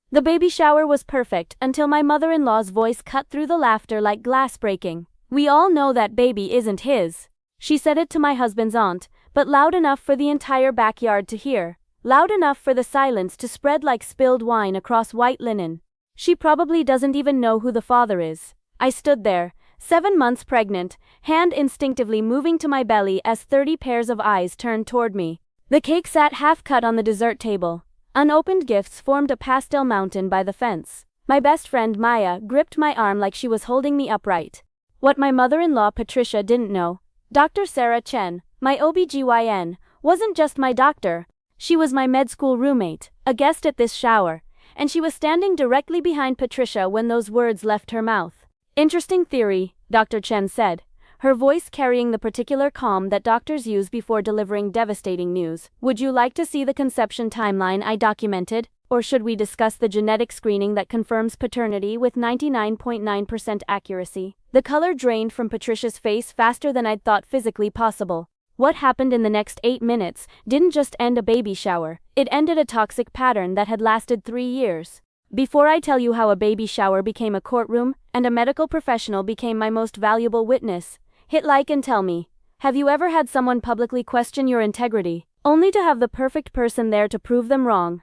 The baby shower was perfect until my mother-in-law's voice cut through the laughter like glass breaking. "We all know that baby isn't his." She said it to my husband's aunt, but loud enough for the entire backyard to hear. Loud enough for the silence to spread like spilled wine across white linen. She probably doesn't even know who the father is. I stood there, 7 months pregnant, hand instinctively moving to my belly as 30 pairs of eyes turned toward me. The cake sat half-cut on the dessert table. Unopened gifts formed a pastel mountain by the fence. My best friend Maya gripped my arm like she was holding me upright. What my mother-in-law Patricia didn't know, Dr. Sarah Chen, my OBGYN, wasn't just my doctor. She was my med school roommate, a guest at this shower, and she was standing directly behind Patricia when those words left her mouth. "Interesting theory," Dr. Chen said, her voice carrying the particular calm that doctors use before delivering devastating news. "Would you like to see the conception timeline I documented, or should we discuss the genetic screening that confirms paternity with 99.9% accuracy?" The color drained from Patricia's face faster than I'd thought physically possible. What happened in the next 8 minutes didn't just end a baby shower, it ended a toxic pattern that had lasted 3 years. Before I tell you how a baby shower became a courtroom, and a medical professional became my most valuable witness, hit like and tell me, have you ever had someone publicly question your integrity, only to have the perfect person there to prove them wrong?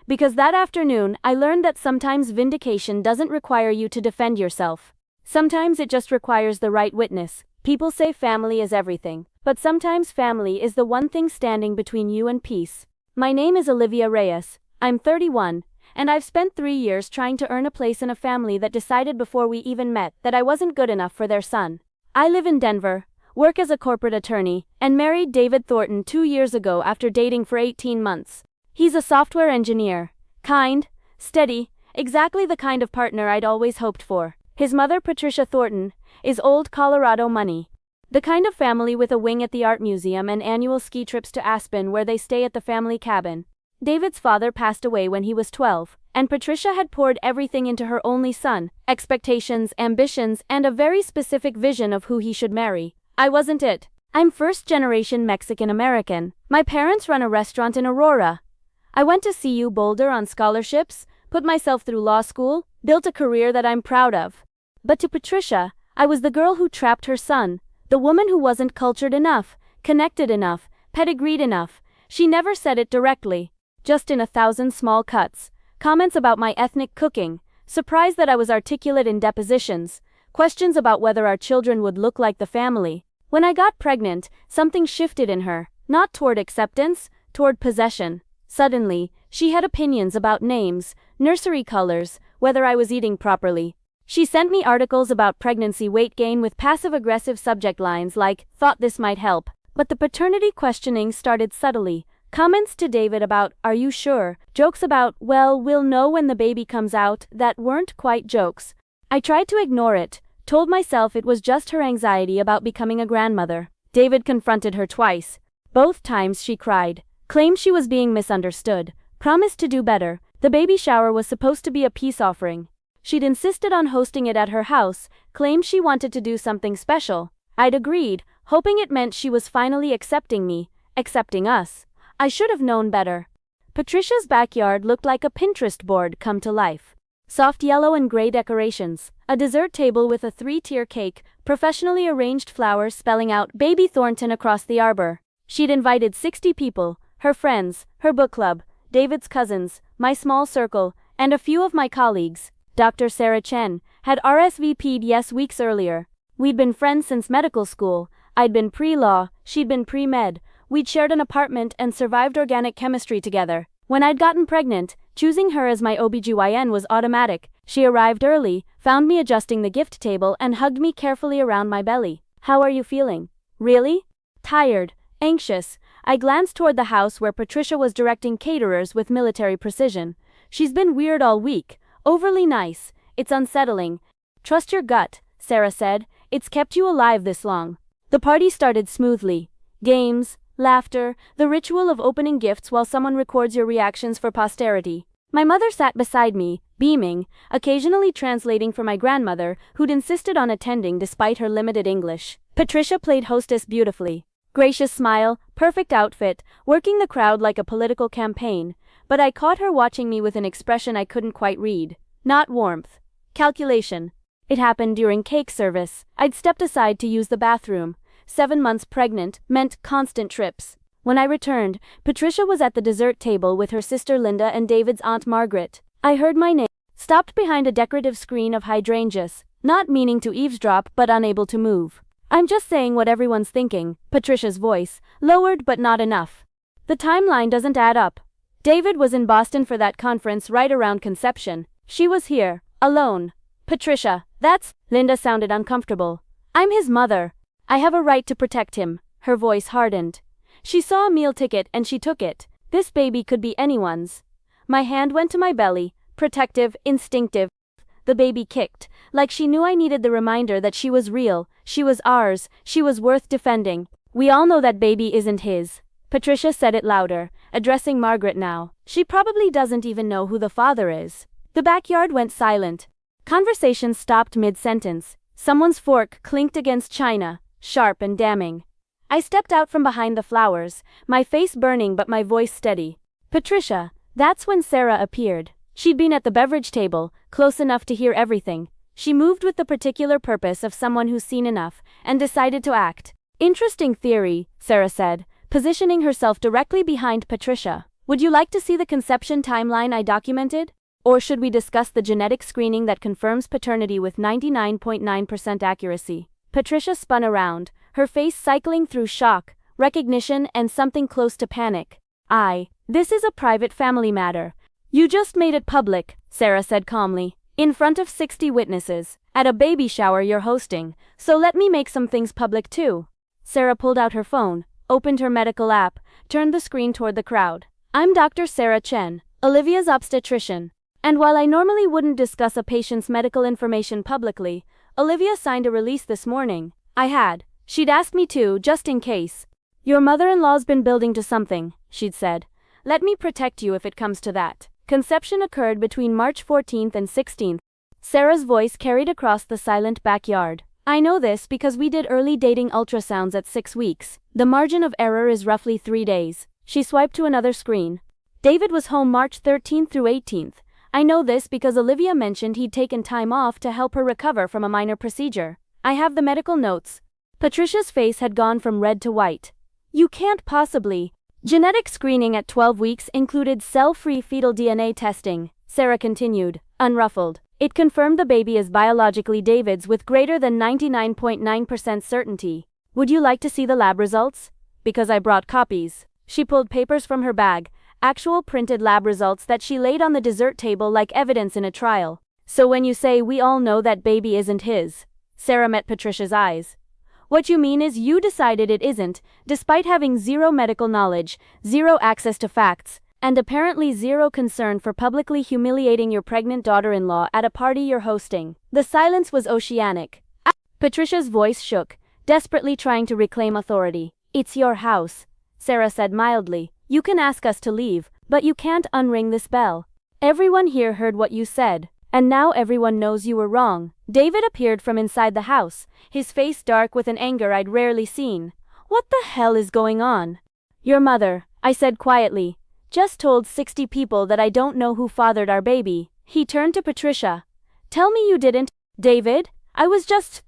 Because that afternoon, I learned that sometimes vindication doesn't require you to defend yourself. Sometimes it just requires the right witness. People say family is everything, but sometimes family is the one thing standing between you and peace. My name is Olivia Reyes, I'm 31, and I've spent 3 years trying to earn a place in a family that decided before we even met that I wasn't good enough for their son. I live in Denver, work as a corporate attorney, and married David Thornton 2 years ago after dating for 18 months. He's a software engineer, kind, steady, exactly the kind of partner I'd always hoped for. His mother, Patricia Thornton, is old Colorado money. The kind of family with a wing at the art museum and annual ski trips to Aspen where they stay at the family cabin. David's father passed away when he was 12, and Patricia had poured everything into her only son, expectations, ambitions, and a very specific vision of who he should marry. I wasn't it. I'm first-generation Mexican-American. My parents run a restaurant in Aurora. I went to CU Boulder on scholarships, put myself through law school, built a career that I'm proud of. But to Patricia, I was the girl who trapped her son, the woman who wasn't cultured enough, connected enough, pedigreed enough. She never said it directly, just in 1,000 small cuts. Comments about my ethnic cooking, surprise that I was articulate in depositions, questions about whether our children would look like the family. When I got pregnant, something shifted in her, not toward acceptance, toward possession. Suddenly, she had opinions about names, nursery colors, whether I was eating properly. She sent me articles about pregnancy weight gain with passive-aggressive subject lines like, "Thought this might help." But the paternity questioning started subtly. Comments to David about, "Are you sure?" Jokes about, "Well, we'll know when the baby comes out," that weren't quite jokes. I tried to ignore it, told myself it was just her anxiety about becoming a grandmother. David confronted her twice. Both times she cried, claimed she was being misunderstood, promised to do better. The baby shower was supposed to be a peace offering. She'd insisted on hosting it at her house, claimed she wanted to do something special. I'd agreed, hoping it meant she was finally accepting me, accepting us. I should have known better. Patricia's backyard looked like a Pinterest board come to life. Soft yellow and gray decorations, a dessert table with a 3-tier cake, professionally arranged flowers spelling out "Baby Thornton" across the arbor. She'd invited 60 people, her friends, her book club, David's cousins, my small circle, and a few of my colleagues. Dr. Sarah Chen had RSVP'd yes weeks earlier. We'd been friends since medical school. I'd been pre-law, she'd been pre-med. We'd shared an apartment and survived organic chemistry together. When I'd gotten pregnant, choosing her as my OBGYN was automatic. She arrived early, found me adjusting the gift table, and hugged me carefully around my belly. "How are you feeling?" "Really?" "Tired. Anxious." I glanced toward the house where Patricia was directing caterers with military precision. "She's been weird all week. Overly nice. It's unsettling." "Trust your gut," Sarah said. "It's kept you alive this long." The party started smoothly. Games, laughter, the ritual of opening gifts while someone records your reactions for posterity. My mother sat beside me, beaming, occasionally translating for my grandmother, who'd insisted on attending despite her limited English. Patricia played hostess beautifully. Gracious smile, perfect outfit, working the crowd like a political campaign. but I caught her watching me with an expression I couldn't quite read. Not warmth. Calculation. It happened during cake service. I'd stepped aside to use the bathroom. 7 months pregnant meant constant trips. When I returned, Patricia was at the dessert table with her sister Linda and David's aunt Margaret. I heard my name, stopped behind a decorative screen of hydrangeas, not meaning to eavesdrop but unable to move. I'm just saying what everyone's thinking, Patricia's voice, lowered but not enough. The timeline doesn't add up. David was in Boston for that conference right around conception. She was here, alone. Patricia, Linda sounded uncomfortable. I'm his mother. I have a right to protect him. Her voice hardened. She saw a meal ticket and she took it. This baby could be anyone's. My hand went to my belly, protective, instinctive. The baby kicked, like she knew I needed the reminder that she was real, she was ours, she was worth defending. We all know that baby isn't his. Patricia said it louder, addressing Margaret now. She probably doesn't even know who the father is. The backyard went silent. Conversation stopped mid-sentence. Someone's fork clinked against china, sharp and damning. I stepped out from behind the flowers, my face burning but my voice steady. Patricia. That's when Sarah appeared. She'd been at the beverage table, close enough to hear everything. She moved with the particular purpose of someone who's seen enough, and decided to act. Interesting theory, Sarah said, positioning herself directly behind Patricia. Would you like to see the conception timeline I documented? Or should we discuss the genetic screening that confirms paternity with 99.9% accuracy? Patricia spun around, her face cycling through shock, recognition, and something close to panic. This is a private family matter. You just made it public, Sarah said calmly, in front of 60 witnesses, at a baby shower you're hosting, so let me make some things public too. Sarah pulled out her phone, opened her medical app, turned the screen toward the crowd. I'm Dr. Sarah Chen, Olivia's obstetrician. And while I normally wouldn't discuss a patient's medical information publicly, Olivia signed a release this morning. I had. She'd asked me to, just in case. Your mother-in-law's been building to something, she'd said. Let me protect you if it comes to that. Conception occurred between March 14th and 16th. Sarah's voice carried across the silent backyard. I know this because we did early dating ultrasounds at 6 weeks. The margin of error is roughly 3 days. She swiped to another screen. David was home March 13th through 18th. I know this because Olivia mentioned he'd taken time off to help her recover from a minor procedure. I have the medical notes. Patricia's face had gone from red to white. You can't possibly. Genetic screening at 12 weeks included cell-free fetal DNA testing, Sarah continued, unruffled. It confirmed the baby is biologically David's with greater than 99.9% certainty. Would you like to see the lab results? Because I brought copies. She pulled papers from her bag, actual printed lab results that she laid on the dessert table like evidence in a trial. So when you say we all know that baby isn't his, Sarah met Patricia's eyes. What you mean is you decided it isn't, despite having zero medical knowledge, zero access to facts, and apparently zero concern for publicly humiliating your pregnant daughter-in-law at a party you're hosting. The silence was oceanic. Patricia's voice shook, desperately trying to reclaim authority. It's your house, Sarah said mildly. You can ask us to leave, but you can't unring this bell. Everyone here heard what you said. And now everyone knows you were wrong. David appeared from inside the house, his face dark with an anger I'd rarely seen. What the hell is going on? Your mother, I said quietly, just told 60 people that I don't know who fathered our baby. He turned to Patricia. Tell me you didn't, David?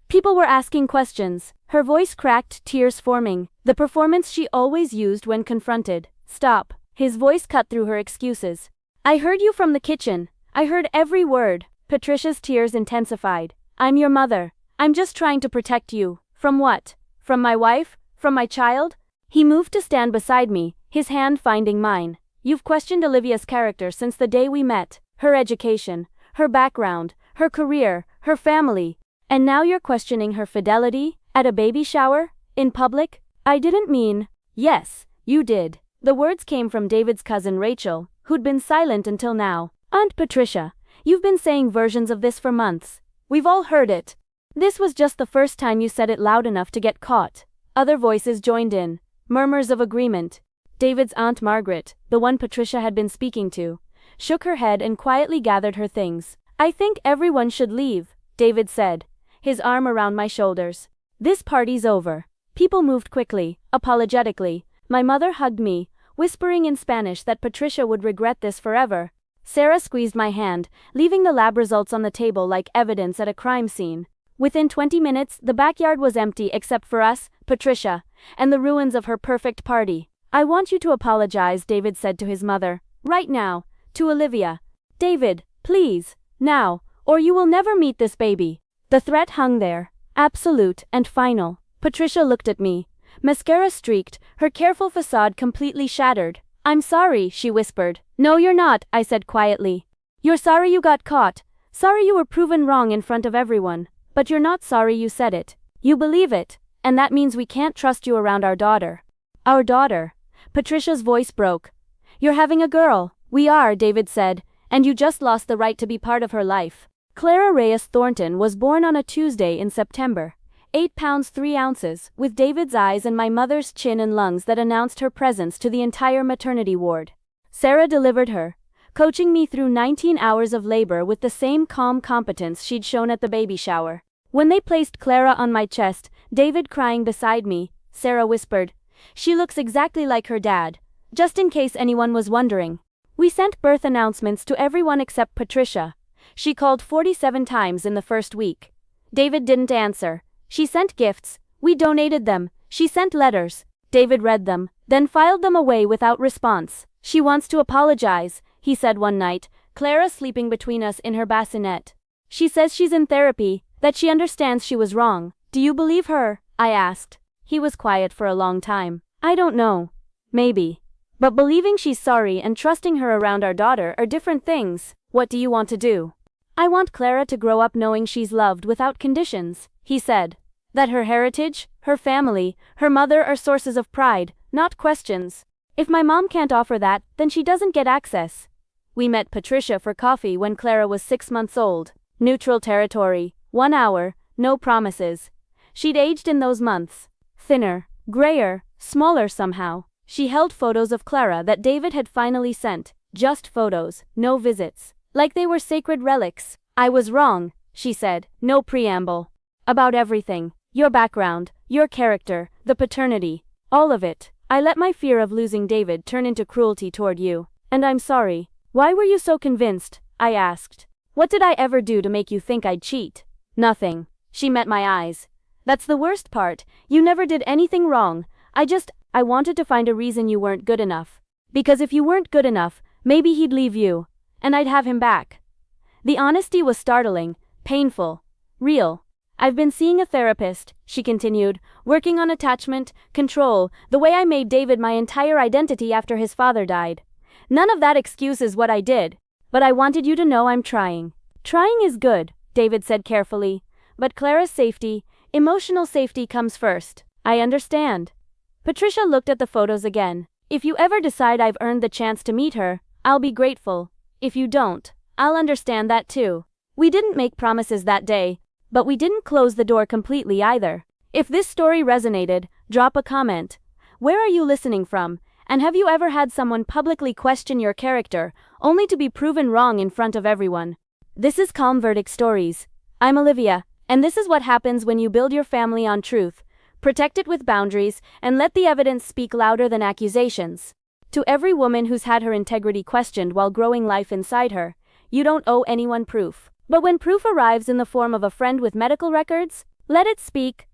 People were asking questions. Her voice cracked, tears forming. The performance she always used when confronted. Stop. His voice cut through her excuses. I heard you from the kitchen. I heard every word. Patricia's tears intensified. I'm your mother. I'm just trying to protect you. From what? From my wife? From my child? He moved to stand beside me, his hand finding mine. You've questioned Olivia's character since the day we met. Her education, her background, her career, her family. And now you're questioning her fidelity? At a baby shower? In public? I didn't mean. Yes, you did. The words came from David's cousin Rachel, who'd been silent until now. Aunt Patricia, you've been saying versions of this for months. We've all heard it. This was just the first time you said it loud enough to get caught. Other voices joined in, murmurs of agreement. David's Aunt Margaret, the one Patricia had been speaking to, shook her head and quietly gathered her things. I think everyone should leave, David said, his arm around my shoulders. This party's over. People moved quickly, apologetically. My mother hugged me, whispering in Spanish that Patricia would regret this forever. Sarah squeezed my hand, leaving the lab results on the table like evidence at a crime scene. Within 20 minutes, the backyard was empty except for us, Patricia, and the ruins of her perfect party. I want you to apologize, David said to his mother. Right now. To Olivia. David, please, now, or you will never meet this baby. The threat hung there. Absolute and final. Patricia looked at me. Mascara streaked, her careful facade completely shattered. I'm sorry, she whispered. No, you're not, I said quietly. You're sorry you got caught. Sorry you were proven wrong in front of everyone. But you're not sorry you said it. You believe it. And that means we can't trust you around our daughter. Our daughter. Patricia's voice broke. You're having a girl. We are, David said, and you just lost the right to be part of her life. Clara Reyes Thornton was born on a Tuesday in September. 8 pounds 3 ounces, with David's eyes and my mother's chin and lungs that announced her presence to the entire maternity ward. Sarah delivered her, coaching me through 19 hours of labor with the same calm competence she'd shown at the baby shower. When they placed Clara on my chest, David crying beside me, Sarah whispered, "She looks exactly like her dad," just in case anyone was wondering. We sent birth announcements to everyone except Patricia. She called 47 times in the first week. David didn't answer. She sent gifts. We donated them. She sent letters. David read them, then filed them away without response. She wants to apologize, he said one night, Clara sleeping between us in her bassinet. She says she's in therapy, that she understands she was wrong. Do you believe her? I asked. He was quiet for a long time. I don't know. Maybe. But believing she's sorry and trusting her around our daughter are different things. What do you want to do? I want Clara to grow up knowing she's loved without conditions, he said. That her heritage, her family, her mother are sources of pride, not questions. If my mom can't offer that, then she doesn't get access. We met Patricia for coffee when Clara was 6 months old. Neutral territory, 1 hour, no promises. She'd aged in those months. Thinner, grayer, smaller somehow. She held photos of Clara that David had finally sent. Just photos, no visits. Like they were sacred relics. I was wrong, she said, no preamble. About everything. Your background, your character, the paternity. All of it. I let my fear of losing David turn into cruelty toward you. And I'm sorry. Why were you so convinced? I asked. What did I ever do to make you think I'd cheat? Nothing. She met my eyes. That's the worst part. You never did anything wrong. I wanted to find a reason you weren't good enough. Because if you weren't good enough, maybe he'd leave you. And I'd have him back. The honesty was startling, painful, real. I've been seeing a therapist, she continued, working on attachment, control, the way I made David my entire identity after his father died. None of that excuses what I did. But I wanted you to know I'm trying. Trying is good, David said carefully. But Clara's safety, emotional safety comes first. I understand. Patricia looked at the photos again. If you ever decide I've earned the chance to meet her, I'll be grateful. If you don't, I'll understand that too. We didn't make promises that day, but we didn't close the door completely either. If this story resonated, drop a comment. Where are you listening from? And have you ever had someone publicly question your character, only to be proven wrong in front of everyone? This is Calm Verdict Stories. I'm Olivia, and this is what happens when you build your family on truth, protect it with boundaries, and let the evidence speak louder than accusations. To every woman who's had her integrity questioned while growing life inside her, you don't owe anyone proof. But when proof arrives in the form of a friend with medical records, let it speak.